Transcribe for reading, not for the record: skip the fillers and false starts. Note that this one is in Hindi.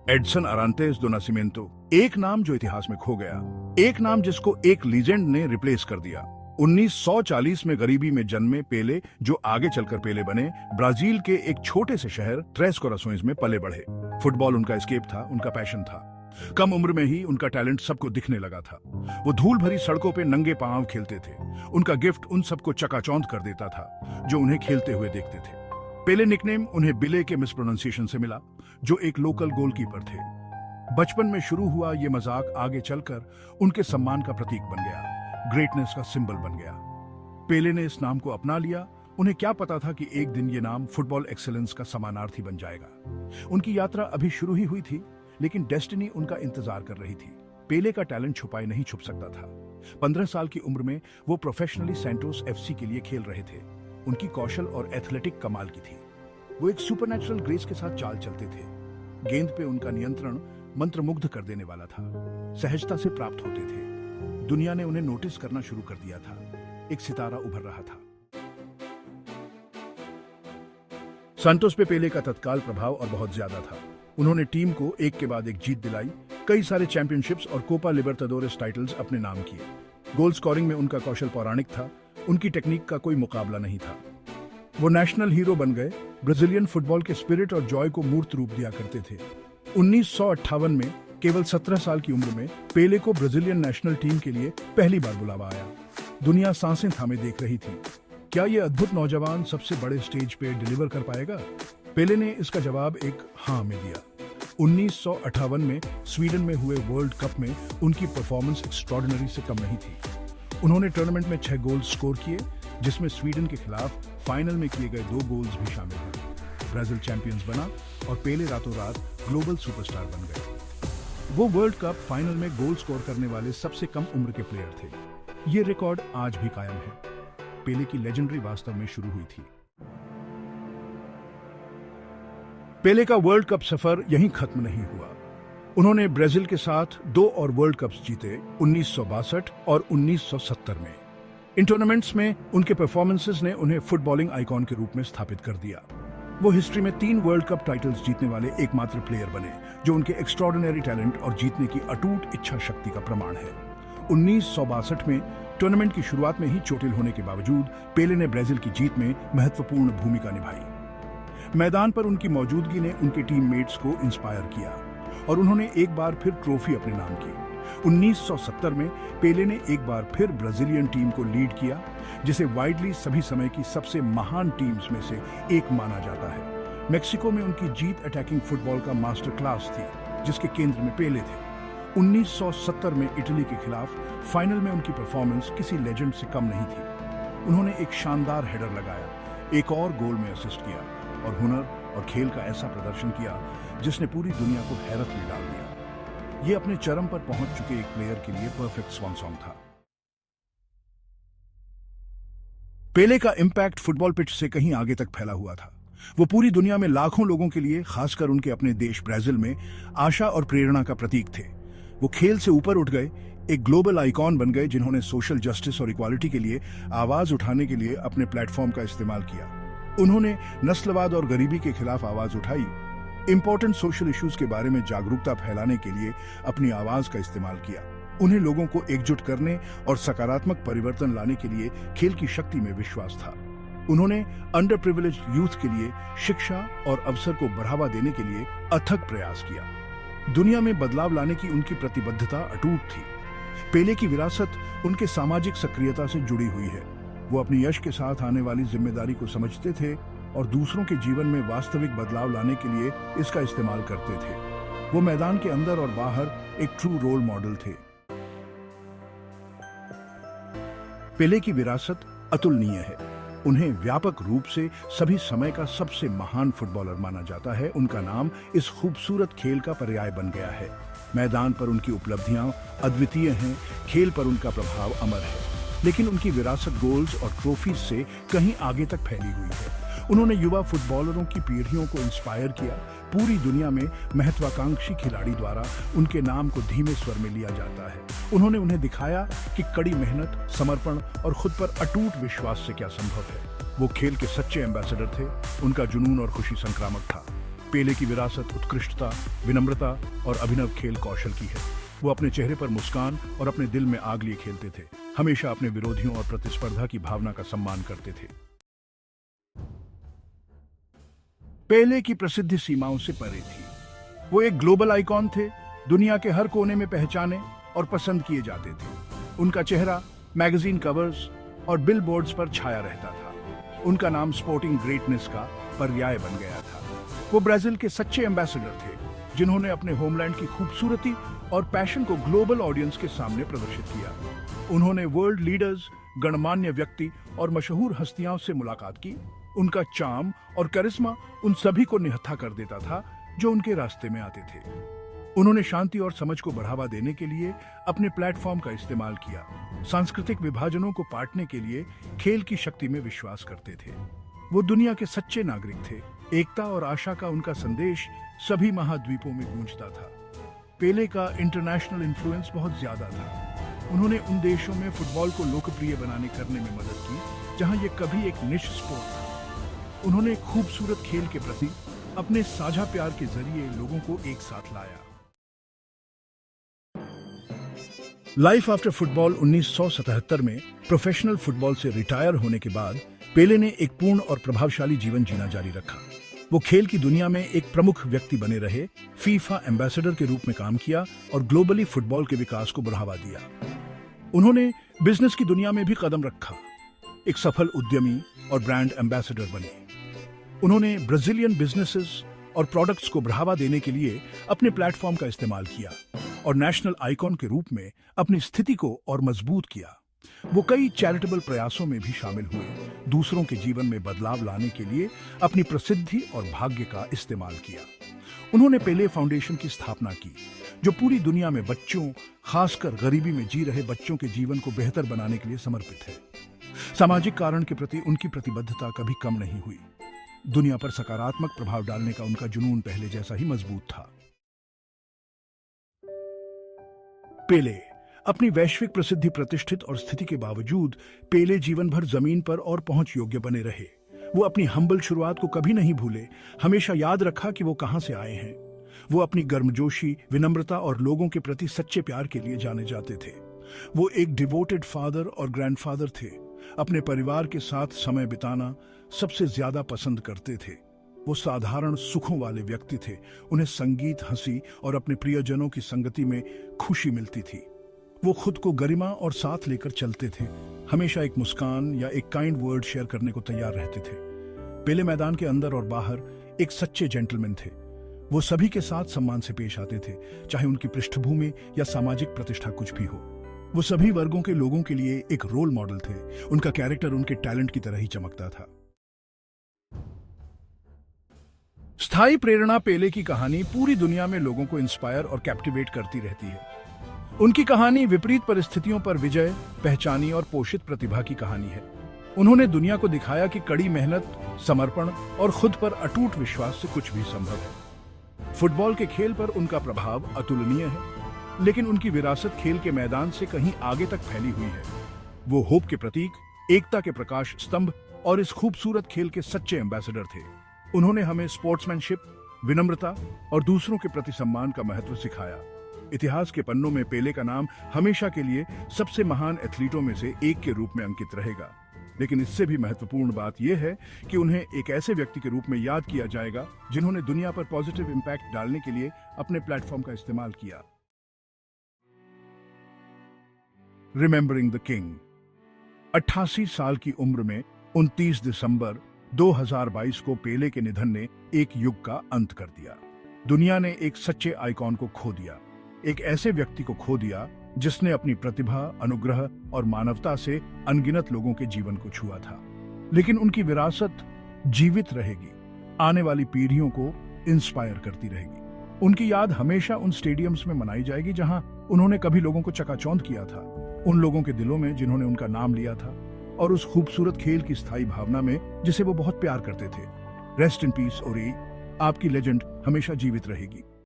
एडसन अरांतेस दो नासिमेंतो, एक नाम जो इतिहास में खो गया, एक नाम जिसको एक लीजेंड ने रिप्लेस कर दिया। 1940 में गरीबी में जन्मे पेले, जो आगे चलकर पेले बने, ब्राजील के एक छोटे से शहर ट्रेस कोरासोंस में पले बढ़े। फुटबॉल उनका एस्केप था, उनका पैशन था। कम उम्र में ही उनका टैलेंट सबको दिखने लगा था। वो धूल भरी सड़कों पे नंगे पांव खेलते थे। उनका गिफ्ट उन सबको चकाचौंध कर देता था जो उन्हें खेलते हुए देखते थे। पेले निकनेम उन्हें बिले के मिसप्रोनाउंसिएशन से मिला, जो एक लोकल गोलकीपर थे। बचपन में शुरू हुआ ये मजाक आगे चलकर उनके सम्मान का प्रतीक बन गया, ग्रेटनेस का सिंबल बन गया। पेले ने इस नाम को अपना लिया। उन्हें क्या पता था कि एक दिन ये नाम फुटबॉल एक्सेलेंस का समानार्थी बन जाएगा। उनकी यात्रा अभी शुरू ही हुई थी, लेकिन डेस्टिनी उनका इंतजार कर रही थी। पेले का टैलेंट छुपाए नहीं छुप सकता था। 15 साल की उम्र में वो प्रोफेशनली सैंटोस एफसी के लिए खेल रहे थे। उनकी कौशल और एथलेटिक कमाल की थी। वो एक सुपरनैचुरल ग्रेस के साथ चाल चलते थे। गेंद पे उनका नियंत्रण मंत्रमुग्ध कर देने वाला था। सहजता से प्राप्त होते थे। दुनिया ने उन्हें नोटिस करना शुरू कर दिया था। एक सितारा उभर रहा था। सैंटोस पे पेले का तत्काल प्रभाव और बहुत ज्यादा था। उन्होंने टीम को एक के बाद एक जीत दिलाई। कई सारे चैंपियनशिप्स और कोपा लिबर्टाडोरेस टाइटल्स अपने नाम किए। गोल स्कोरिंग में उनका कौशल पौराणिक था। उनकी टेक्निक का कोई मुकाबला नहीं था। वो नेशनल हीरो बन गए। ब्राजीलियन फुटबॉल के स्पिरिट और जॉय को मूर्त रूप दिया करते थे। 1958 में केवल 17 साल की उम्र में पेले को ब्राजीलियन नेशनल टीम के लिए पहली बार बुलावा आया। दुनिया सांसें थामे देख रही थी। क्या ये अद्भुत नौजवान सबसे बड़े स्टेज पे डिलीवर कर पाएगा? पेले ने इसका जवाब एक हाँ में दिया। 1958 में स्वीडन में हुए वर्ल्ड कप में उनकी परफॉर्मेंस एक्स्ट्रॉर्डिनरी से कम नहीं थी। उन्होंने टूर्नामेंट में 6 गोल स्कोर किए, जिसमें स्वीडन के खिलाफ फाइनल में किए गए 2 गोल्स भी शामिल हैं। ब्राजील चैंपियंस बना और पेले रातों रात ग्लोबल सुपरस्टार बन गए। वो वर्ल्ड कप फाइनल में गोल स्कोर करने वाले सबसे कम उम्र के प्लेयर थे। ये रिकॉर्ड आज भी कायम है। पेले की लेजेंडरी वास्तव में शुरू हुई थी। पेले का वर्ल्ड कप सफर यहीं खत्म नहीं हुआ। उन्होंने ब्राजील के साथ 2 और वर्ल्ड कप्स जीते, 1962 और 1970 में। इन टूर्नामेंट्स में उनके परफॉर्मेंसेस ने उन्हें फुटबॉलिंग आइकॉन के रूप में स्थापित कर दिया। वो हिस्ट्री में 3 वर्ल्ड कप टाइटल्स जीतने वाले एकमात्र प्लेयर बने, जो उनके एक्स्ट्रॉर्डिनरी टैलेंट और जीतने की अटूट इच्छा शक्ति का प्रमाण है। 1962 में टूर्नामेंट की शुरुआत में ही चोटिल होने के बावजूद पेले ने ब्राजील की जीत में महत्वपूर्ण भूमिका निभाई। मैदान पर उनकी मौजूदगी ने उनके टीममेट्स को इंस्पायर किया और उन्होंने एक बार फिर ट्रॉफी अपने नाम की। 1970 में पेले ने एक बार फिर ब्राजीलियन टीम को लीड किया, जिसे वाइडली सभी समय की सबसे महान टीम्स में से एक माना जाता है। मेक्सिको में उनकी जीत अटैकिंग फुटबॉल का मास्टर क्लास थी, जिसके केंद्र में पेले थे। 1970 में इटली के खिलाफ फाइनल में उनकी परफॉर्मेंस किसी लेजेंड से कम नहीं थी। उन्होंने एक शानदार हेडर लगाया, एक और गोल में असिस्ट किया और हुनर और खेल का ऐसा प्रदर्शन किया जिसने पूरी दुनिया को हैरत में डाल दिया। ये अपने चरम पर पहुंच चुके एक प्लेयर के लिए परफेक्ट स्वान सॉन्ग था। पेले का इंपैक्ट फुटबॉल पिच से कहीं आगे तक फैला हुआ था। वो पूरी दुनिया में लाखों लोगों के लिए, खासकर उनके अपने देश ब्राजील में, आशा और प्रेरणा का प्रतीक थे। वो खेल से ऊपर उठ गए, एक ग्लोबल आइकॉन बन गए, जिन्होंने सोशल जस्टिस और इक्वालिटी के लिए आवाज उठाने के लिए अपने प्लेटफॉर्म का इस्तेमाल किया। उन्होंने नस्लवाद और गरीबी के खिलाफ आवाज उठाई, इंपॉर्टेंट सोशल इश्यूज के बारे में जागरूकता फैलाने के लिए अपनी आवाज का इस्तेमाल किया। उन्हें लोगों को एकजुट करने और सकारात्मक परिवर्तन लाने के लिए खेल की शक्ति में विश्वास था। उन्होंने अंडर प्रिविलेज्ड यूथ के लिए शिक्षा और अवसर को बढ़ावा देने के लिए अथक प्रयास किया। दुनिया में बदलाव लाने की उनकी प्रतिबद्धता अटूट थी। पेले की विरासत उनके सामाजिक सक्रियता से जुड़ी हुई है। वो अपनी यश के साथ आने वाली जिम्मेदारी को समझते थे और दूसरों के जीवन में वास्तविक बदलाव लाने के लिए इसका इस्तेमाल करते थे। वो मैदान के अंदर और बाहर एक ट्रू रोल मॉडल थे। पेले की विरासत अतुलनीय है। उन्हें व्यापक रूप से सभी समय का सबसे महान फुटबॉलर माना जाता है। उनका नाम इस खूबसूरत खेल का पर्याय बन गया है। मैदान पर उनकी उपलब्धियां अद्वितीय हैं, खेल पर उनका प्रभाव अमर है, लेकिन उनकी विरासत गोल्स और ट्रॉफीज से कहीं आगे तक फैली हुई है। उन्होंने युवा फुटबॉलरों की पीढ़ियों को इंस्पायर किया। पूरी दुनिया में महत्वाकांक्षी खिलाड़ी द्वारा उनके नाम को धीमे स्वर में लिया जाता है। उन्होंने उन्हें दिखाया कि कड़ी मेहनत, समर्पण और खुद पर अटूट विश्वास से क्या संभव है। वो खेल के सच्चे एम्बेसडर थे। उनका जुनून और खुशी संक्रामक था। पेले की विरासत उत्कृष्टता, विनम्रता और अभिनव खेल कौशल की है। वो अपने चेहरे पर मुस्कान और अपने दिल में आग लिए खेलते थे, हमेशा अपने विरोधियों और प्रतिस्पर्धा की भावना का सम्मान करते थे। पेले की प्रसिद्धि सीमाओं से परे थी। वो एक ग्लोबल आइकॉन थे, दुनिया के हर कोने में पहचाने और पसंद किए जाते थे। उनका चेहरा मैगजीन कवर्स और बिलबोर्ड्स पर छाया रहता था। उनका नाम स्पोर्टिंग ग्रेटनेस का पर्याय बन गया था। वो ब्राजील के सच्चे एम्बेसडर थे, जिन्होंने अपने होमलैंड की खूबसूरती और पैशन को ग्लोबल ऑडियंस के सामने प्रदर्शित किया। उन्होंने वर्ल्ड लीडर्स, गणमान्य व्यक्ति और मशहूर हस्तियों से मुलाकात की। उनका चार्म और करिश्मा उन सभी को निहत्था कर देता था जो उनके रास्ते में आते थे। उन्होंने शांति और समझ को बढ़ावा देने के लिए अपने प्लेटफॉर्म का इस्तेमाल किया। सांस्कृतिक विभाजनों को पाटने के लिए खेल की शक्ति में विश्वास करते थे। वो दुनिया के सच्चे नागरिक थे। एकता और आशा का उनका संदेश सभी महाद्वीपों में गूंजता था। पेले का इंटरनेशनल इन्फ्लुएंस बहुत ज्यादा था। उन्होंने उन देशों में फुटबॉल को लोकप्रिय करने में मदद की जहां यह कभी एक निश स्पोर्ट था। उन्होंने खूबसूरत खेल के प्रति अपने साझा प्यार के जरिए लोगों को एक साथ लाया। लाइफ आफ्टर फुटबॉल 1977 में प्रोफेशनल फुटबॉल से रिटायर होने के बाद पेले ने एक पूर्ण और प्रभावशाली जीवन जीना जारी रखा। वो खेल की दुनिया में एक प्रमुख व्यक्ति बने रहे, फीफा एम्बेसडर के रूप में काम किया और ग्लोबली फुटबॉल के विकास को बढ़ावा दिया। उन्होंने बिजनेस की दुनिया में भी कदम रखा, एक सफल उद्यमी और ब्रांड एम्बेसडर बने। उन्होंने ब्राजीलियन बिजनेसेस और प्रोडक्ट्स को बढ़ावा देने के लिए अपने प्लेटफॉर्म का इस्तेमाल किया और नेशनल आइकॉन के रूप में अपनी स्थिति को और मजबूत किया। वो कई चैरिटेबल प्रयासों में भी शामिल हुए, दूसरों के जीवन में बदलाव लाने के लिए अपनी प्रसिद्धि और भाग्य का इस्तेमाल किया। उन्होंने पेले फाउंडेशन की स्थापना की, जो पूरी दुनिया में बच्चों, खासकर गरीबी में जी रहे बच्चों के जीवन को बेहतर बनाने के लिए समर्पित है। सामाजिक कारण के प्रति उनकी प्रतिबद्धता कभी कम नहीं हुई। दुनिया पर सकारात्मक प्रभाव डालने का उनका जुनून पहले जैसा ही मजबूत था। पेले अपनी वैश्विक प्रसिद्धि, प्रतिष्ठित और स्थिति के बावजूद पेले जीवन भर जमीन पर और पहुंच योग्य बने रहे। वो अपनी हम्बल शुरुआत को कभी नहीं भूले, हमेशा याद रखा कि वो कहां से आए हैं। वो अपनी गर्मजोशी, विनम्रता और लोगों के प्रति सच्चे प्यार के लिए जाने जाते थे। वो एक डिवोटेड फादर और ग्रैंडफादर थे। अपने परिवार के साथ समय बिताना सबसे ज्यादा पसंद करते थे। वो साधारण सुखों वाले व्यक्ति थे। उन्हें संगीत, हंसी और अपने प्रियजनों की संगति में खुशी मिलती थी। वो खुद को गरिमा और साथ लेकर चलते थे, हमेशा एक मुस्कान या एक काइंड वर्ड शेयर करने को तैयार रहते थे। पेले मैदान के अंदर और बाहर एक सच्चे जेंटलमैन थे। वो सभी के साथ सम्मान से पेश आते थे, चाहे उनकी पृष्ठभूमि या सामाजिक प्रतिष्ठा कुछ भी हो। वो सभी वर्गों के लोगों के लिए एक रोल मॉडल थे। उनका कैरेक्टर उनके टैलेंट की तरह ही चमकता था। स्थायी प्रेरणा पेले की कहानी पूरी दुनिया में लोगों को इंस्पायर और कैप्टिवेट करती रहती है। उनकी कहानी विपरीत परिस्थितियों पर विजय, पहचानी और पोषित प्रतिभा की कहानी है। उन्होंने दुनिया को दिखाया कि कड़ी मेहनत, समर्पण और खुद पर अटूट विश्वास से कुछ भी संभव है। फुटबॉल के खेल पर उनका प्रभाव अतुलनीय है, लेकिन उनकी विरासत खेल के मैदान से कहीं आगे तक फैली हुई है। वो होप के प्रतीक, एकता के प्रकाश स्तंभ और इस खूबसूरत खेल के सच्चे एम्बेसडर थे। उन्होंने हमें स्पोर्ट्समैनशिप, विनम्रता और दूसरों के प्रति सम्मान का महत्व सिखाया। इतिहास के पन्नों में पेले का नाम हमेशा के लिए सबसे महान एथलीटों में से एक के रूप में अंकित रहेगा। लेकिन इससे भी महत्वपूर्ण बात यह है कि उन्हें एक ऐसे व्यक्ति के रूप में याद किया जाएगा जिन्होंने दुनिया पर पॉजिटिव इंपैक्ट डालने के लिए अपने प्लेटफॉर्म का इस्तेमाल किया। Remembering the king. 88 साल की उम्र में 29 दिसंबर 2022 को पेले के निधन ने एक युग का अंत कर दिया। दुनिया ने एक सच्चे आइकॉन को खो दिया, एक ऐसे व्यक्ति को खो दिया जिसने अपनी प्रतिभा, अनुग्रह और मानवता से अनगिनत लोगों के जीवन को छुआ था। लेकिन उनकी विरासत जीवित रहेगी, आने वाली पीढ़ियों को इंस्पायर करती रहेगी। उनकी याद हमेशा उन स्टेडियम्स में मनाई जाएगी जहां उन्होंने कभी लोगों को चकाचौंध किया था, उन लोगों के दिलों में जिन्होंने उनका नाम लिया था, और उस खूबसूरत खेल की स्थायी भावना में जिसे वो बहुत प्यार करते थे। रेस्ट इन पीस ओरी, आपकी लेजेंड हमेशा जीवित रहेगी।